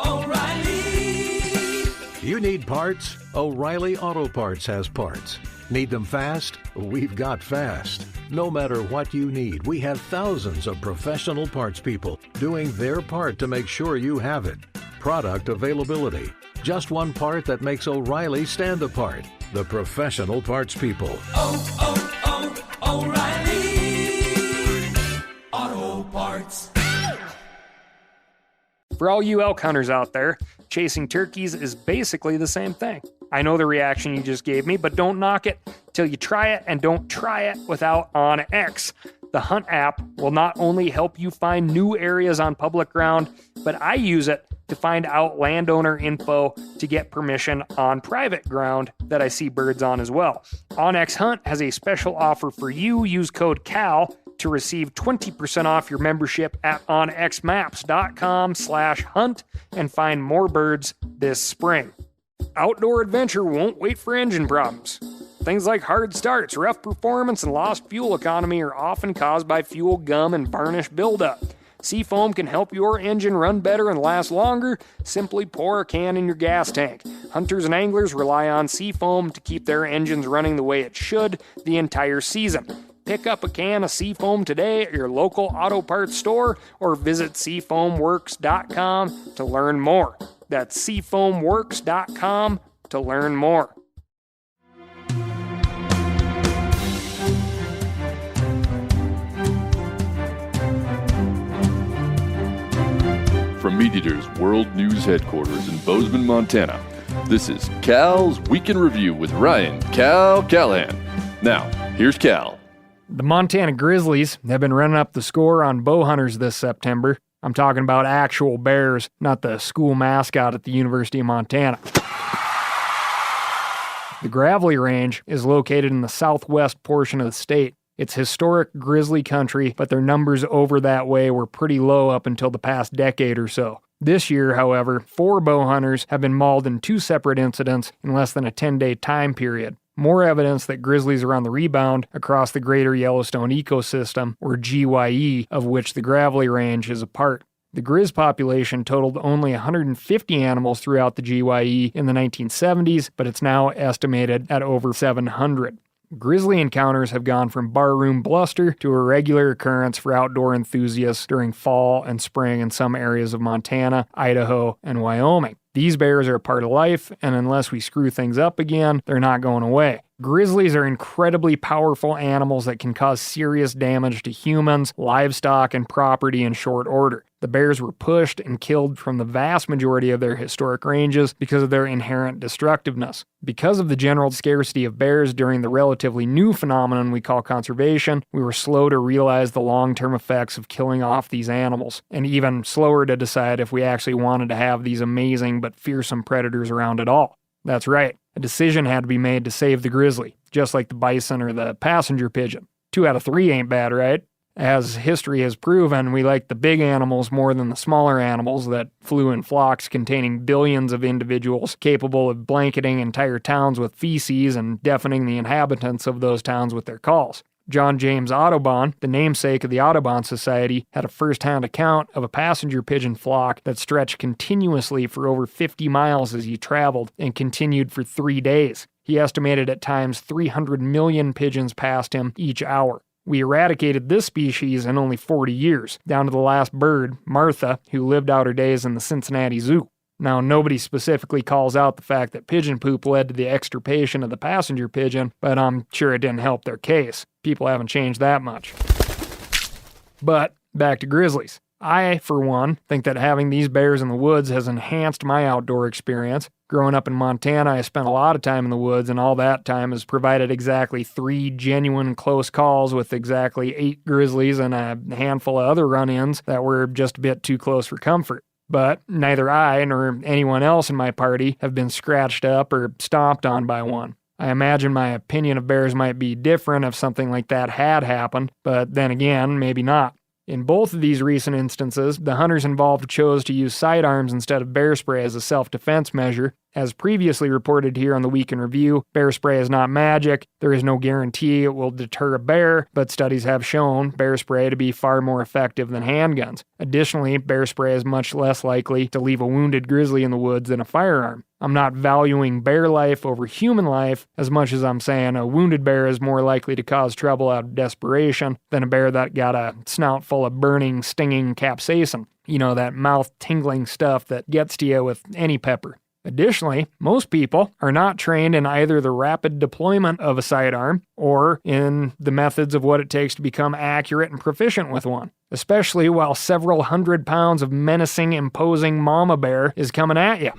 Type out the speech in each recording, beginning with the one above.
O'Reilly. You need parts? O'Reilly Auto Parts has parts. Need them fast? We've got fast. No matter what you need, we have thousands of professional parts people doing their part to make sure you have it. Product availability. Just one part that makes O'Reilly stand apart. The professional parts people. O'Reilly Auto Parts. For all you elk hunters out there, chasing turkeys is basically the same thing. I know the reaction you just gave me, but don't knock it till you try it, and don't try it without OnX. The Hunt app will not only help you find new areas on public ground, but I use it to find out landowner info to get permission on private ground that I see birds on as well. OnX Hunt has a special offer for you. Use code CAL to receive 20% off your membership at onxmaps.com/hunt and find more birds this spring. Outdoor adventure won't wait for engine problems. Things like hard starts, rough performance, and lost fuel economy are often caused by fuel gum and varnish buildup. Seafoam can help your engine run better and last longer. Simply pour a can in your gas tank. Hunters and anglers rely on Seafoam to keep their engines running the way it should the entire season. Pick up a can of Seafoam today at your local auto parts store or visit seafoamworks.com to learn more. That's seafoamworks.com to learn more. From MeatEater's World News Headquarters in Bozeman, Montana, this is Cal's Week in Review with Ryan Cal Callahan. Now, here's Cal. The Montana Grizzlies have been running up the score on bow hunters this September. I'm talking about actual bears, not the school mascot at the University of Montana. The Gravelly Range is located in the southwest portion of the state. It's historic grizzly country, but their numbers over that way were pretty low up until the past decade or so. This year, however, 4 bow hunters have been mauled in 2 separate incidents in less than a 10-day time period. More evidence that grizzlies are on the rebound across the greater Yellowstone ecosystem, or GYE, of which the Gravelly Range is a part. The grizz population totaled only 150 animals throughout the GYE in the 1970s, but it's now estimated at over 700. Grizzly encounters have gone from barroom bluster to a regular occurrence for outdoor enthusiasts during fall and spring in some areas of Montana, Idaho, and Wyoming. These bears are a part of life, and unless we screw things up again, they're not going away. Grizzlies are incredibly powerful animals that can cause serious damage to humans, livestock, and property in short order. The bears were pushed and killed from the vast majority of their historic ranges because of their inherent destructiveness. Because of the general scarcity of bears during the relatively new phenomenon we call conservation, we were slow to realize the long-term effects of killing off these animals, and even slower to decide if we actually wanted to have these amazing but fearsome predators around at all. That's right, a decision had to be made to save the grizzly, just like the bison or the passenger pigeon. 2 out of 3 ain't bad, right? As history has proven, we like the big animals more than the smaller animals that flew in flocks containing billions of individuals capable of blanketing entire towns with feces and deafening the inhabitants of those towns with their calls. John James Audubon, the namesake of the Audubon Society, had a first-hand account of a passenger pigeon flock that stretched continuously for over 50 miles as he traveled and continued for 3 days. He estimated at times 300 million pigeons passed him each hour. We eradicated this species in only 40 years, down to the last bird, Martha, who lived out her days in the Cincinnati Zoo. Now, nobody specifically calls out the fact that pigeon poop led to the extirpation of the passenger pigeon, but I'm sure it didn't help their case. People haven't changed that much. But, back to grizzlies. I, for one, think that having these bears in the woods has enhanced my outdoor experience. Growing up in Montana, I spent a lot of time in the woods, and all that time has provided exactly 3 genuine close calls with exactly 8 grizzlies and a handful of other run-ins that were just a bit too close for comfort. But neither I nor anyone else in my party have been scratched up or stomped on by one. I imagine my opinion of bears might be different if something like that had happened, but then again, maybe not. In both of these recent instances, the hunters involved chose to use sidearms instead of bear spray as a self-defense measure. As previously reported here on the Week in Review, bear spray is not magic. There is no guarantee it will deter a bear, but studies have shown bear spray to be far more effective than handguns. Additionally, bear spray is much less likely to leave a wounded grizzly in the woods than a firearm. I'm not valuing bear life over human life as much as I'm saying a wounded bear is more likely to cause trouble out of desperation than a bear that got a snout full of burning, stinging capsaicin. You know, that mouth-tingling stuff that gets to you with any pepper. Additionally, most people are not trained in either the rapid deployment of a sidearm or in the methods of what it takes to become accurate and proficient with one, especially while several 100 pounds of menacing, imposing mama bear is coming at you.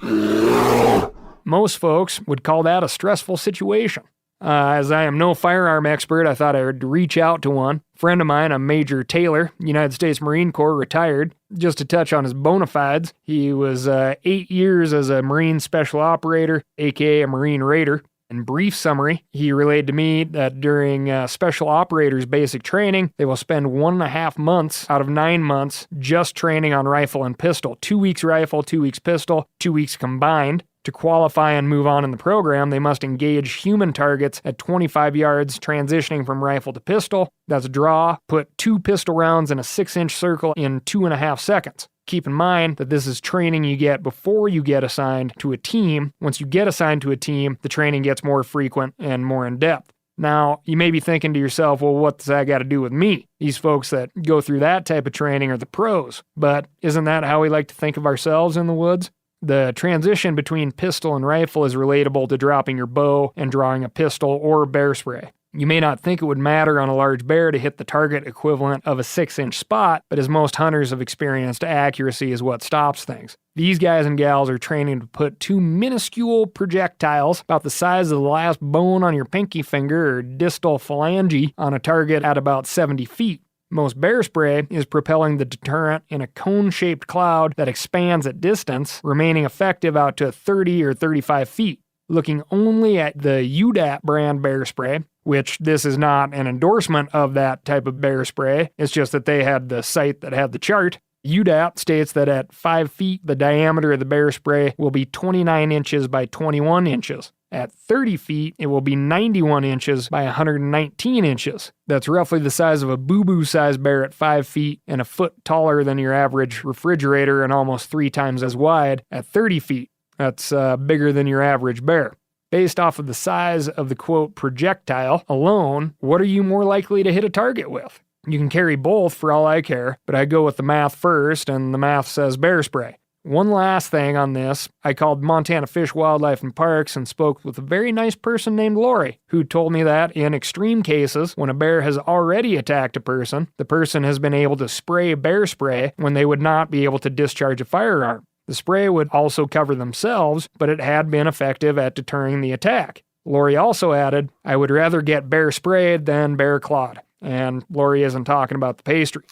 Most folks would call that a stressful situation. As I am no firearm expert, I thought I would reach out to one. A friend of mine, a Major Taylor, United States Marine Corps, retired. Just to touch on his bona fides, he was 8 years as a Marine Special Operator, aka a Marine Raider. In brief summary, he relayed to me that during Special Operators basic training, they will spend 1.5 months out of 9 months just training on rifle and pistol. 2 weeks rifle, 2 weeks pistol, 2 weeks combined. To qualify and move on in the program, they must engage human targets at 25 yards, transitioning from rifle to pistol. That's draw, put 2 pistol rounds in a 6-inch circle in 2.5 seconds. Keep in mind that this is training you get before you get assigned to a team. Once you get assigned to a team, the training gets more frequent and more in-depth. Now, you may be thinking to yourself, well, what's that got to do with me? These folks that go through that type of training are the pros. But isn't that how we like to think of ourselves in the woods? The transition between pistol and rifle is relatable to dropping your bow and drawing a pistol or bear spray. You may not think it would matter on a large bear to hit the target equivalent of a 6-inch spot, but as most hunters have experienced, accuracy is what stops things. These guys and gals are training to put 2 minuscule projectiles about the size of the last bone on your pinky finger or distal phalange on a target at about 70 feet. Most bear spray is propelling the deterrent in a cone-shaped cloud that expands at distance, remaining effective out to 30 or 35 feet. Looking only at the UDAP brand bear spray, which this is not an endorsement of that type of bear spray, it's just that they had the site that had the chart. UDAP states that at 5 feet, the diameter of the bear spray will be 29 inches by 21 inches. At 30 feet, it will be 91 inches by 119 inches. That's roughly the size of a boo-boo-sized bear at 5 feet and a foot taller than your average refrigerator and almost 3 times as wide at 30 feet. That's bigger than your average bear. Based off of the size of the, quote, projectile alone, what are you more likely to hit a target with? You can carry both for all I care, but I go with the math first, and the math says bear spray. One last thing on this, I called Montana Fish, Wildlife, and Parks and spoke with a very nice person named Lori, who told me that in extreme cases, when a bear has already attacked a person, the person has been able to spray bear spray when they would not be able to discharge a firearm. The spray would also cover themselves, but it had been effective at deterring the attack. Lori also added, I would rather get bear sprayed than bear clawed. And Lori isn't talking about the pastry.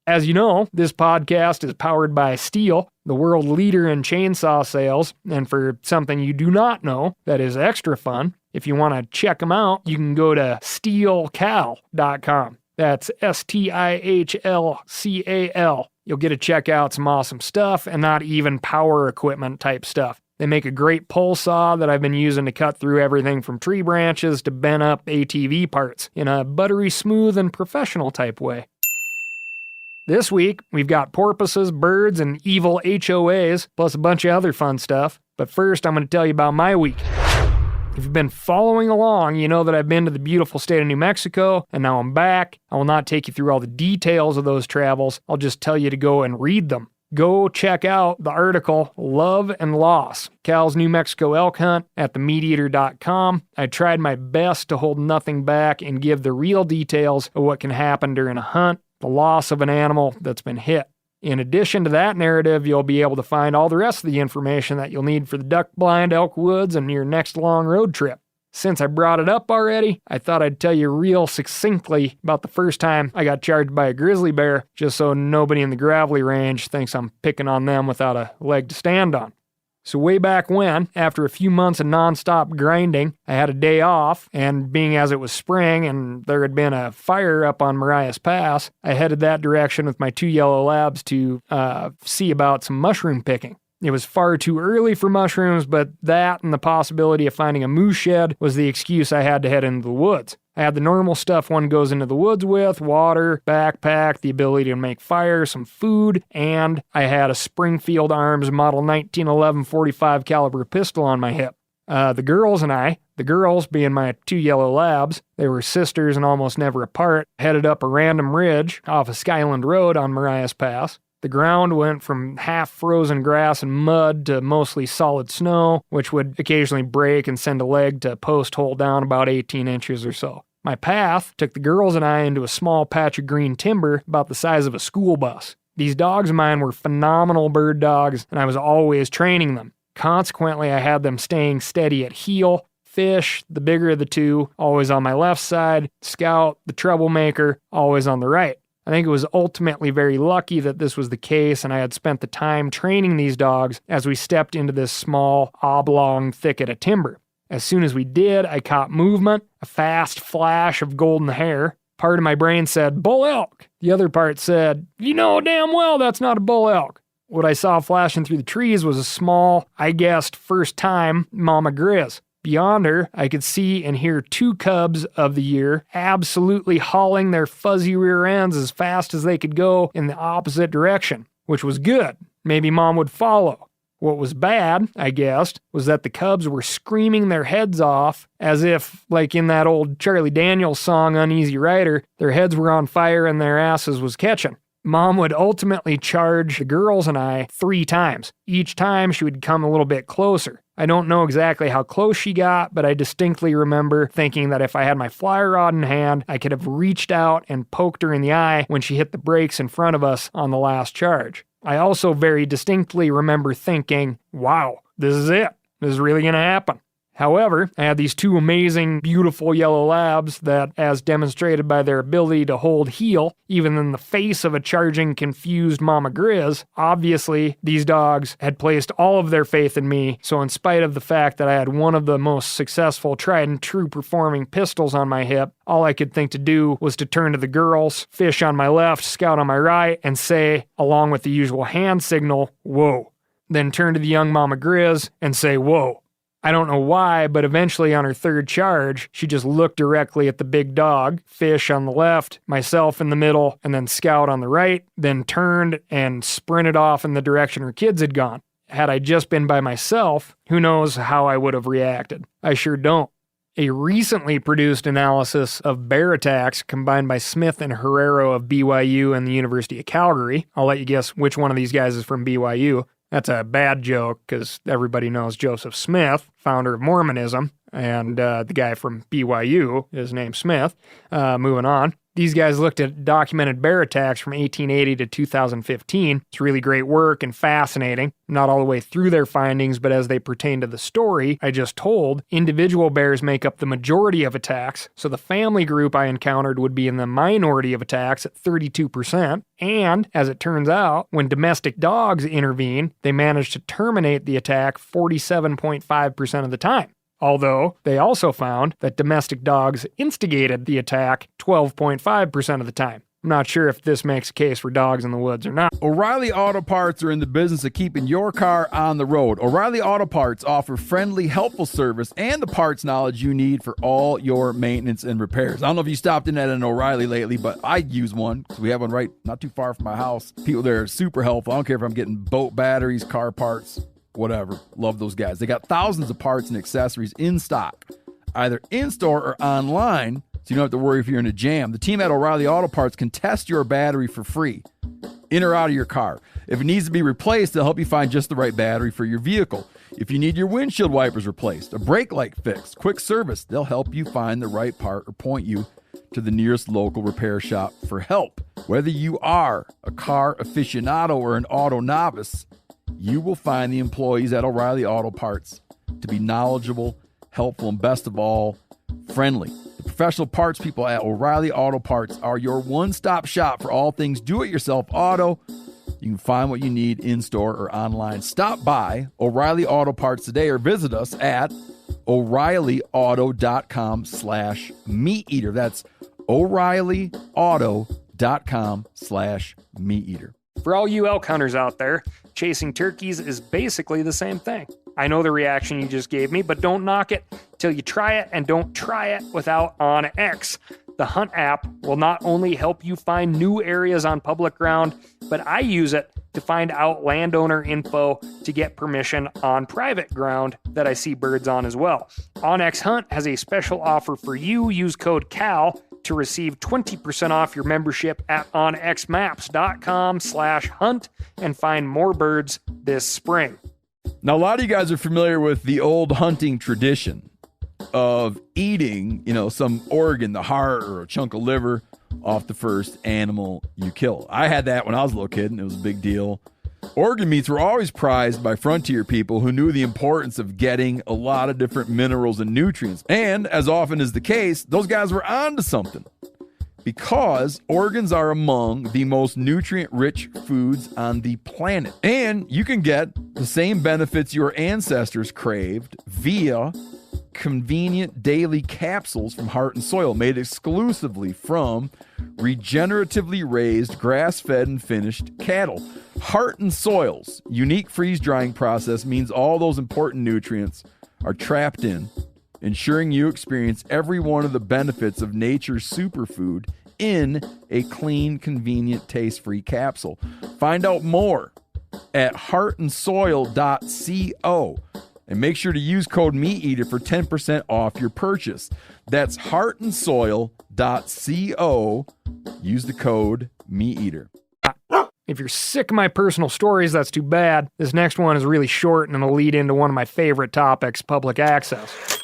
As you know, this podcast is powered by Steel, the world leader in chainsaw sales, and for something you do not know that is extra fun, if you want to check them out, you can go to steelcal.com. That's STIHLCAL. You'll get to check out some awesome stuff and not even power equipment type stuff. They make a great pole saw that I've been using to cut through everything from tree branches to bent up ATV parts in a buttery smooth and professional type way. This week, we've got porpoises, birds, and evil HOAs, plus a bunch of other fun stuff. But first, I'm going to tell you about my week. If you've been following along, you know that I've been to the beautiful state of New Mexico, and now I'm back. I will not take you through all the details of those travels. I'll just tell you to go and read them. Go check out the article, Love and Loss, Cal's New Mexico Elk Hunt at themeateater.com. I tried my best to hold nothing back and give the real details of what can happen during a hunt, the loss of an animal that's been hit. In addition to that narrative, you'll be able to find all the rest of the information that you'll need for the duck blind, elk woods, and your next long road trip. Since I brought it up already, I thought I'd tell you real succinctly about the first time I got charged by a grizzly bear, just so nobody in the gravelly range thinks I'm picking on them without a leg to stand on. So way back when, after a few months of nonstop grinding, I had a day off, and being as it was spring and there had been a fire up on Marias Pass, I headed that direction with my 2 yellow labs to see about some mushroom picking. It was far too early for mushrooms, but that and the possibility of finding a moose shed was the excuse I had to head into the woods. I had the normal stuff one goes into the woods with: water, backpack, the ability to make fire, some food, and I had a Springfield Arms Model 1911 45 caliber pistol on my hip. The girls being my 2 yellow labs, they were sisters and almost never apart, headed up a random ridge off of Skyland Road on Marias Pass. The ground went from half-frozen grass and mud to mostly solid snow, which would occasionally break and send a leg to post hole down about 18 inches or so. My path took the girls and I into a small patch of green timber about the size of a school bus. These dogs of mine were phenomenal bird dogs, and I was always training them. Consequently, I had them staying steady at heel. Fish, the bigger of the two, always on my left side. Scout, the troublemaker, always on the right. I think it was ultimately very lucky that this was the case, and I had spent the time training these dogs as we stepped into this small, oblong thicket of timber. As soon as we did, I caught movement, a fast flash of golden hair. Part of my brain said, "Bull elk." The other part said, "You know damn well that's not a bull elk." What I saw flashing through the trees was a small, I guessed first-time mama grizz. Beyond her, I could see and hear 2 cubs of the year absolutely hauling their fuzzy rear ends as fast as they could go in the opposite direction, which was good. Maybe Mom would follow. What was bad, I guessed, was that the cubs were screaming their heads off as if, like in that old Charlie Daniels song, Uneasy Rider, their heads were on fire and their asses was catching. Mom would ultimately charge the girls and I 3 times. Each time she would come a little bit closer. I don't know exactly how close she got, but I distinctly remember thinking that if I had my fly rod in hand, I could have reached out and poked her in the eye when she hit the brakes in front of us on the last charge. I also very distinctly remember thinking, wow, this is it. This is really going to happen. However, I had these 2 amazing, beautiful yellow labs that, as demonstrated by their ability to hold heel, even in the face of a charging, confused mama grizz, obviously these dogs had placed all of their faith in me, so in spite of the fact that I had one of the most successful, tried and true performing pistols on my hip, all I could think to do was to turn to the girls, Fish on my left, Scout on my right, and say, along with the usual hand signal, "Whoa." Then turn to the young mama grizz and say, "Whoa." I don't know why, but eventually on her 3rd charge, she just looked directly at the big dog, Fish on the left, myself in the middle, and then Scout on the right, then turned and sprinted off in the direction her kids had gone. Had I just been by myself, who knows how I would have reacted. I sure don't. A recently produced analysis of bear attacks combined by Smith and Herrero of BYU and the University of Calgary. I'll let you guess which one of these guys is from BYU. That's a bad joke because everybody knows Joseph Smith, founder of Mormonism, and the guy from BYU is named Smith. Moving on. These guys looked at documented bear attacks from 1880 to 2015. It's really great work and fascinating. Not all the way through their findings, but as they pertain to the story I just told, individual bears make up the majority of attacks, so the family group I encountered would be in the minority of attacks at 32%. And, as it turns out, when domestic dogs intervene, they manage to terminate the attack 47.5% of the time. Although, they also found that domestic dogs instigated the attack 12.5% of the time. I'm not sure if this makes a case for dogs in the woods or not. O'Reilly Auto Parts are in the business of keeping your car on the road. O'Reilly Auto Parts offer friendly, helpful service and the parts knowledge you need for all your maintenance and repairs. I don't know if you stopped in at an O'Reilly lately, but I use one because we have one right not too far from my house. People there are super helpful. I don't care if I'm getting boat batteries, car parts, whatever. Love those guys. They got thousands of parts and accessories in stock, either in-store or online, so you don't have to worry if you're in a jam. The team at O'Reilly Auto Parts can test your battery for free, in or out of your car. If it needs to be replaced, they'll help you find just the right battery for your vehicle. If you need your windshield wipers replaced, a brake light fixed, quick service, they'll help you find the right part or point you to the nearest local repair shop for help. Whether you are a car aficionado or an auto novice, you will find the employees at O'Reilly Auto Parts to be knowledgeable, helpful, and best of all, friendly. The professional parts people at O'Reilly Auto Parts are your one-stop shop for all things do-it-yourself auto, You can find what you need in-store or online. Stop by O'Reilly Auto Parts today or visit us at O'ReillyAuto.com/meateater. That's O'ReillyAuto.com/meateater. For all you elk hunters out there, chasing turkeys is basically the same thing. I know the reaction you just gave me, but don't knock it till you try it, and don't try it without OnX. The Hunt app will not only help you find new areas on public ground, but I use it to find out landowner info to get permission on private ground that I see birds on as well. OnX Hunt has a special offer for you. Use code CAL to receive 20% off your membership at onxmaps.com/hunt and find more birds this spring. Now, a lot of you guys are familiar with the old hunting tradition of eating, some organ, the heart or a chunk of liver off the first animal you kill. I had that when I was a little kid, and it was a big deal. Organ meats were always prized by frontier people who knew the importance of getting a lot of different minerals and nutrients. And as often is the case, those guys were onto something, because organs are among the most nutrient-rich foods on the planet. And you can get the same benefits your ancestors craved via convenient daily capsules from Heart and Soil, made exclusively from regeneratively raised, grass-fed, and finished cattle. Heart and Soil's unique freeze-drying process means all those important nutrients are trapped in, ensuring you experience every one of the benefits of nature's superfood in a clean, convenient, taste-free capsule. Find out more at heartandsoil.co. And make sure to use code MeatEater for 10% off your purchase. That's heartandsoil.co. Use the code MeatEater. If you're sick of my personal stories, that's too bad. This next one is really short and it'll lead into one of my favorite topics, public access.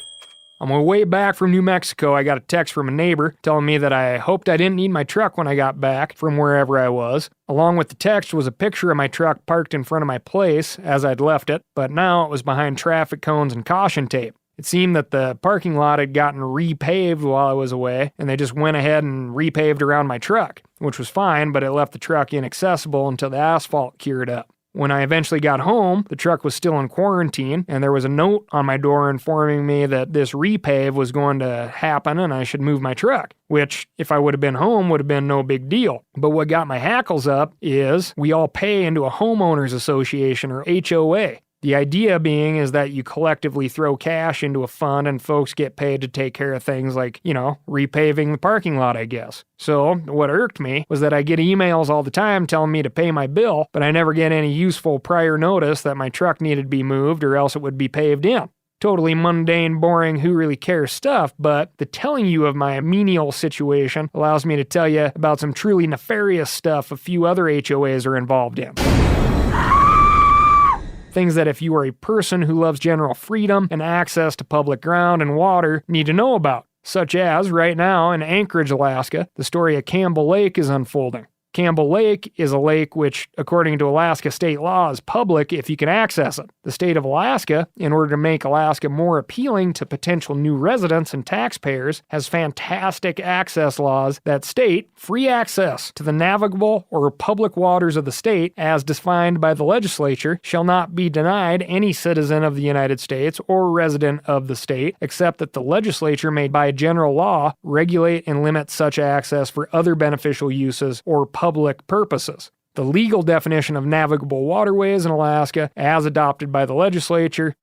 On my way back from New Mexico, I got a text from a neighbor telling me that I hoped I didn't need my truck when I got back from wherever I was. Along with the text was a picture of my truck parked in front of my place as I'd left it, but now it was behind traffic cones and caution tape. It seemed that the parking lot had gotten repaved while I was away, and they just went ahead and repaved around my truck, which was fine, but it left the truck inaccessible until the asphalt cured up. When I eventually got home, the truck was still in quarantine, and there was a note on my door informing me that this repave was going to happen and I should move my truck, which, if I would have been home, would have been no big deal. But what got my hackles up is we all pay into a homeowners association, or HOA. The idea being is that you collectively throw cash into a fund and folks get paid to take care of things like, repaving the parking lot, I guess. So what irked me was that I get emails all the time telling me to pay my bill, but I never get any useful prior notice that my truck needed to be moved or else it would be paved in. Totally mundane, boring, who really cares stuff, but the telling you of my menial situation allows me to tell you about some truly nefarious stuff a few other HOAs are involved in. Things that if you are a person who loves general freedom and access to public ground and water, need to know about. Such as, right now in Anchorage, Alaska, the story of Campbell Lake is unfolding. Campbell Lake is a lake which, according to Alaska state law, is public if you can access it. The state of Alaska, in order to make Alaska more appealing to potential new residents and taxpayers, has fantastic access laws that state free access to the navigable or public waters of the state, as defined by the legislature, shall not be denied any citizen of the United States or resident of the state, except that the legislature may, by general law, regulate and limit such access for other beneficial uses or public purposes. The legal definition of navigable waterways in Alaska, as adopted by the legislature: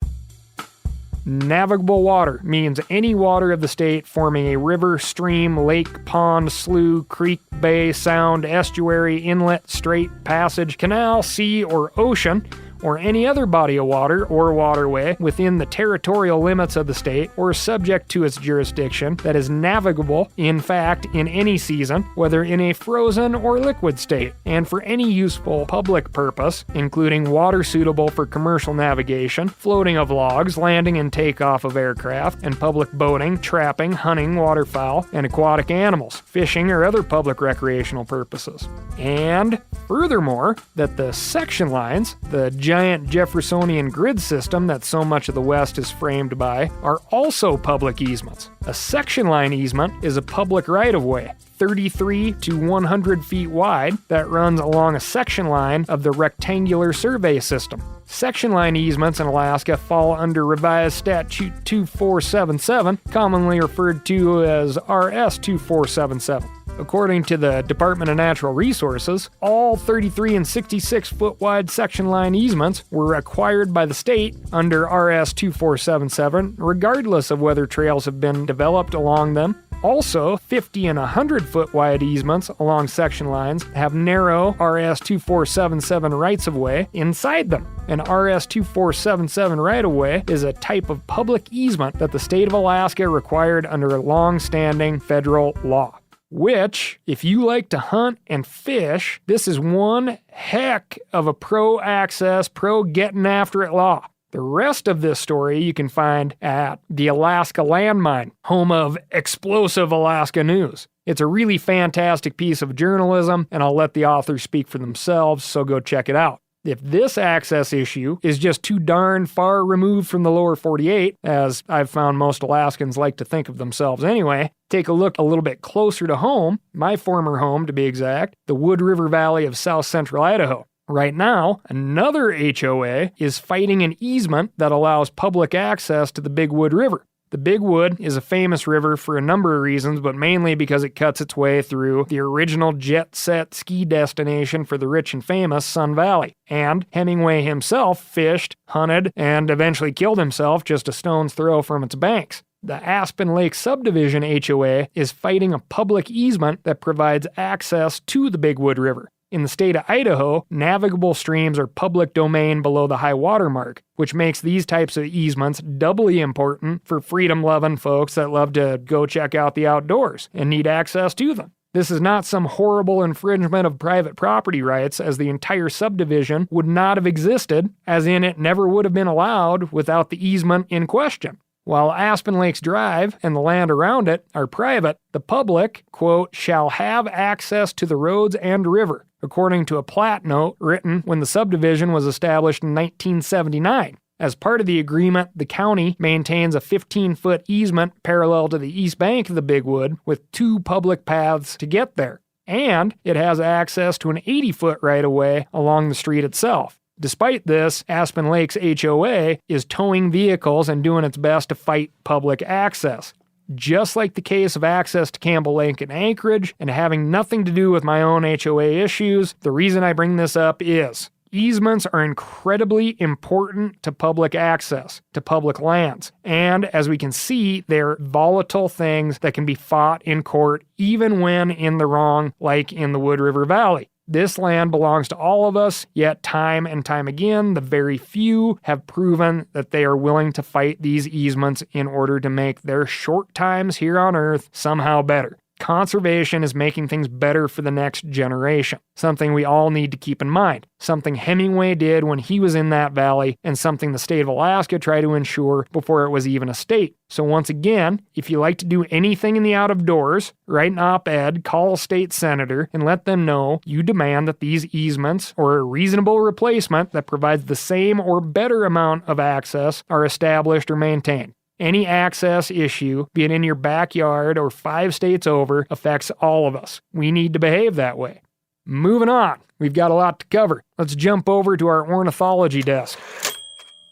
navigable water means any water of the state forming a river, stream, lake, pond, slough, creek, bay, sound, estuary, inlet, strait, passage, canal, sea, or ocean, or any other body of water or waterway within the territorial limits of the state or subject to its jurisdiction that is navigable, in fact, in any season, whether in a frozen or liquid state, and for any useful public purpose, including water suitable for commercial navigation, floating of logs, landing and takeoff of aircraft, and public boating, trapping, hunting waterfowl, and aquatic animals, fishing, or other public recreational purposes. And furthermore, that the section lines, the giant Jeffersonian grid system that so much of the West is framed by are also public easements. A section line easement is a public right-of-way, 33 to 100 feet wide, that runs along a section line of the rectangular survey system. Section line easements in Alaska fall under Revised Statute 2477, commonly referred to as RS 2477. According to the Department of Natural Resources, all 33 and 66-foot wide section line easements were acquired by the state under RS 2477, regardless of whether trails have been developed along them. Also, 50 and 100-foot wide easements along section lines have narrow RS 2477 rights-of-way inside them. An RS 2477 right-of-way is a type of public easement that the state of Alaska required under a long-standing federal law. Which, if you like to hunt and fish, this is one heck of a pro-access, pro-getting-after-it law. The rest of this story you can find at the Alaska Landmine, home of Explosive Alaska News. It's a really fantastic piece of journalism, and I'll let the authors speak for themselves, so go check it out. If this access issue is just too darn far removed from the lower 48, as I've found most Alaskans like to think of themselves anyway, take a look a little bit closer to home, my former home to be exact, the Wood River Valley of south central Idaho. Right now, another HOA is fighting an easement that allows public access to the Big Wood River. The Big Wood is a famous river for a number of reasons, but mainly because it cuts its way through the original jet-set ski destination for the rich and famous Sun Valley. And Hemingway himself fished, hunted, and eventually killed himself just a stone's throw from its banks. The Aspen Lake Subdivision HOA is fighting a public easement that provides access to the Big Wood River. In the state of Idaho, navigable streams are public domain below the high water mark, which makes these types of easements doubly important for freedom-loving folks that love to go check out the outdoors and need access to them. This is not some horrible infringement of private property rights, as the entire subdivision would not have existed, as in it never would have been allowed without the easement in question. While Aspen Lakes Drive and the land around it are private, the public, quote, shall have access to the roads and river, according to a plat note written when the subdivision was established in 1979. As part of the agreement, the county maintains a 15-foot easement parallel to the east bank of the Big Wood with 2 public paths to get there. And it has access to an 80-foot right-of-way along the street itself. Despite this, Aspen Lakes HOA is towing vehicles and doing its best to fight public access. Just like the case of access to Campbell Lake and Anchorage, and having nothing to do with my own HOA issues, the reason I bring this up is easements are incredibly important to public access, to public lands. And as we can see, they're volatile things that can be fought in court even when in the wrong, like in the Wood River Valley. This land belongs to all of us, yet time and time again, the very few have proven that they are willing to fight these easements in order to make their short times here on Earth somehow better. Conservation is making things better for the next generation, something we all need to keep in mind, something Hemingway did when he was in that valley, and something the state of Alaska tried to ensure before it was even a state. So once again, if you like to do anything in the out of doors, write an op-ed, call a state senator, and let them know you demand that these easements, or a reasonable replacement that provides the same or better amount of access, are established or maintained. Any access issue, be it in your backyard or 5 states over, affects all of us. We need to behave that way. Moving on, we've got a lot to cover. Let's jump over to our ornithology desk.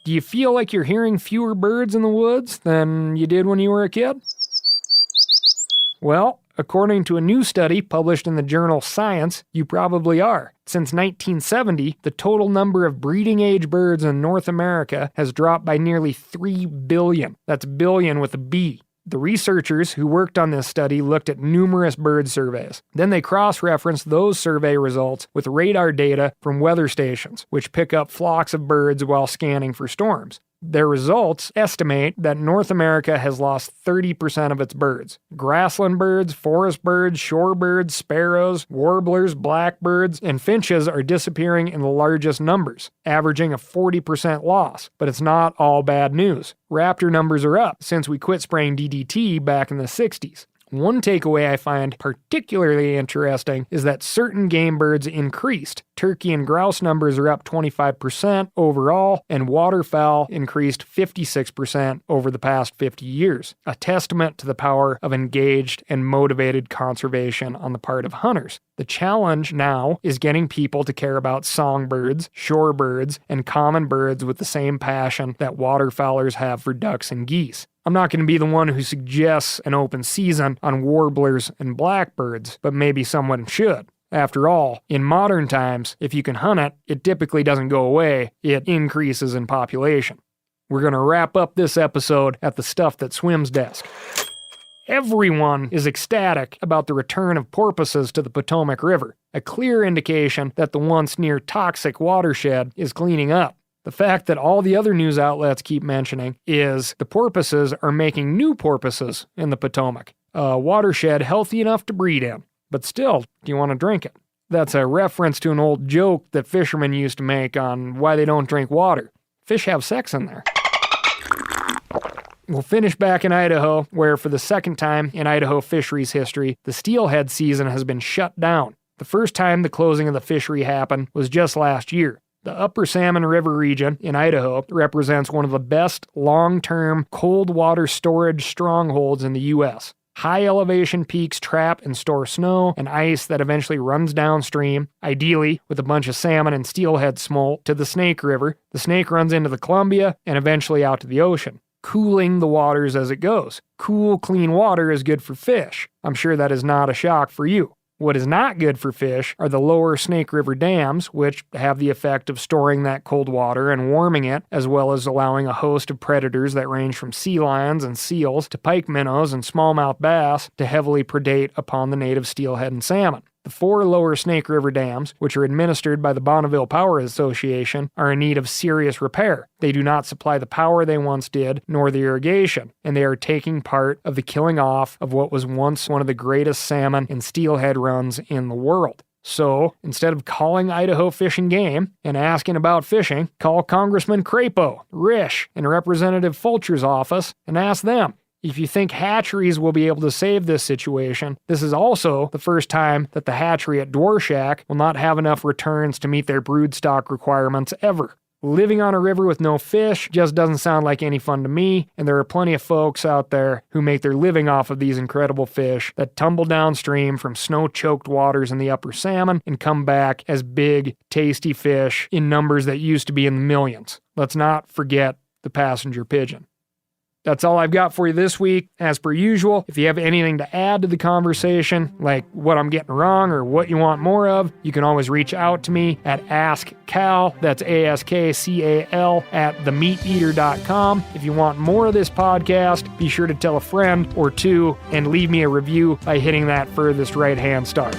Do you feel like you're hearing fewer birds in the woods than you did when you were a kid? Well, according to a new study published in the journal Science, you probably are. Since 1970, the total number of breeding-age birds in North America has dropped by nearly 3 billion. That's billion with a B. The researchers who worked on this study looked at numerous bird surveys. Then they cross-referenced those survey results with radar data from weather stations, which pick up flocks of birds while scanning for storms. Their results estimate that North America has lost 30% of its birds. Grassland birds, forest birds, shorebirds, sparrows, warblers, blackbirds, and finches are disappearing in the largest numbers, averaging a 40% loss. But it's not all bad news. Raptor numbers are up since we quit spraying DDT back in the 60s. One takeaway I find particularly interesting is that certain game birds increased. Turkey and grouse numbers are up 25% overall, and waterfowl increased 56% over the past 50 years, a testament to the power of engaged and motivated conservation on the part of hunters. The challenge now is getting people to care about songbirds, shorebirds, and common birds with the same passion that waterfowlers have for ducks and geese. I'm not going to be the one who suggests an open season on warblers and blackbirds, but maybe someone should. After all, in modern times, if you can hunt it, it typically doesn't go away, it increases in population. We're going to wrap up this episode at the Stuff That Swims desk. Everyone is ecstatic about the return of porpoises to the Potomac River, a clear indication that the once near toxic watershed is cleaning up. The fact that all the other news outlets keep mentioning is the porpoises are making new porpoises in the Potomac, a watershed healthy enough to breed in. But still, do you want to drink it? That's a reference to an old joke that fishermen used to make on why they don't drink water. Fish have sex in there. We'll finish back in Idaho, where for the second time in Idaho fisheries history, the steelhead season has been shut down. The first time the closing of the fishery happened was just last year. The Upper Salmon River region in Idaho represents one of the best long-term cold water storage strongholds in the U.S. High elevation peaks trap and store snow and ice that eventually runs downstream, ideally with a bunch of salmon and steelhead smolt, to the Snake River. The Snake runs into the Columbia and eventually out to the ocean, cooling the waters as it goes. Cool, clean water is good for fish. I'm sure that is not a shock for you. What is not good for fish are the lower Snake River dams, which have the effect of storing that cold water and warming it, as well as allowing a host of predators that range from sea lions and seals to pike minnows and smallmouth bass to heavily predate upon the native steelhead and salmon. The 4 lower Snake River dams, which are administered by the Bonneville Power Association, are in need of serious repair. They do not supply the power they once did, nor the irrigation, and they are taking part of the killing off of what was once one of the greatest salmon and steelhead runs in the world. So, instead of calling Idaho Fish and Game and asking about fishing, call Congressman Crapo, Risch, and Representative Fulcher's office and ask them. If you think hatcheries will be able to save this situation, this is also the first time that the hatchery at Dworshak will not have enough returns to meet their broodstock requirements ever. Living on a river with no fish just doesn't sound like any fun to me, and there are plenty of folks out there who make their living off of these incredible fish that tumble downstream from snow-choked waters in the Upper Salmon and come back as big, tasty fish in numbers that used to be in the millions. Let's not forget the passenger pigeon. That's all I've got for you this week. As per usual, if you have anything to add to the conversation, like what I'm getting wrong or what you want more of, you can always reach out to me at AskCal, that's ASKCAL, at themeateater.com. If you want more of this podcast, be sure to tell a friend or two and leave me a review by hitting that furthest right-hand star.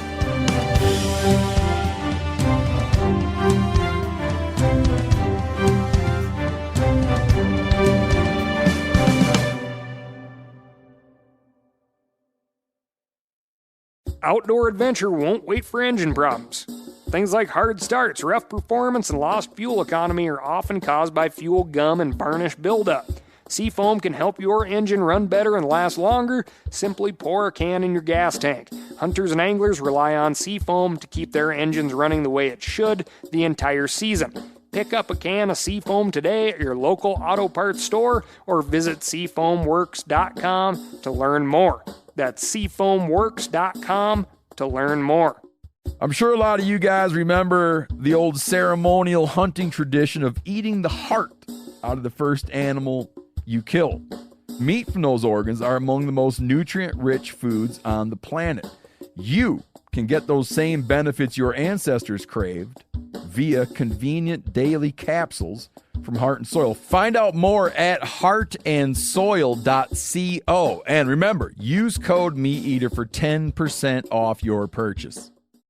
Outdoor adventure won't wait for engine problems. Things like hard starts, rough performance, and lost fuel economy are often caused by fuel gum and varnish buildup. Seafoam can help your engine run better and last longer. Simply pour a can in your gas tank. Hunters and anglers rely on Seafoam to keep their engines running the way it should the entire season. Pick up a can of Seafoam today at your local auto parts store or visit seafoamworks.com to learn more. That's seafoamworks.com to learn more. I'm sure a lot of you guys remember the old ceremonial hunting tradition of eating the heart out of the first animal you killed. Meat from those organs are among the most nutrient-rich foods on the planet. You can get those same benefits your ancestors craved via convenient daily capsules from Heart and Soil. Find out more at heartandsoil.co. And remember, use code MeatEater for 10% off your purchase.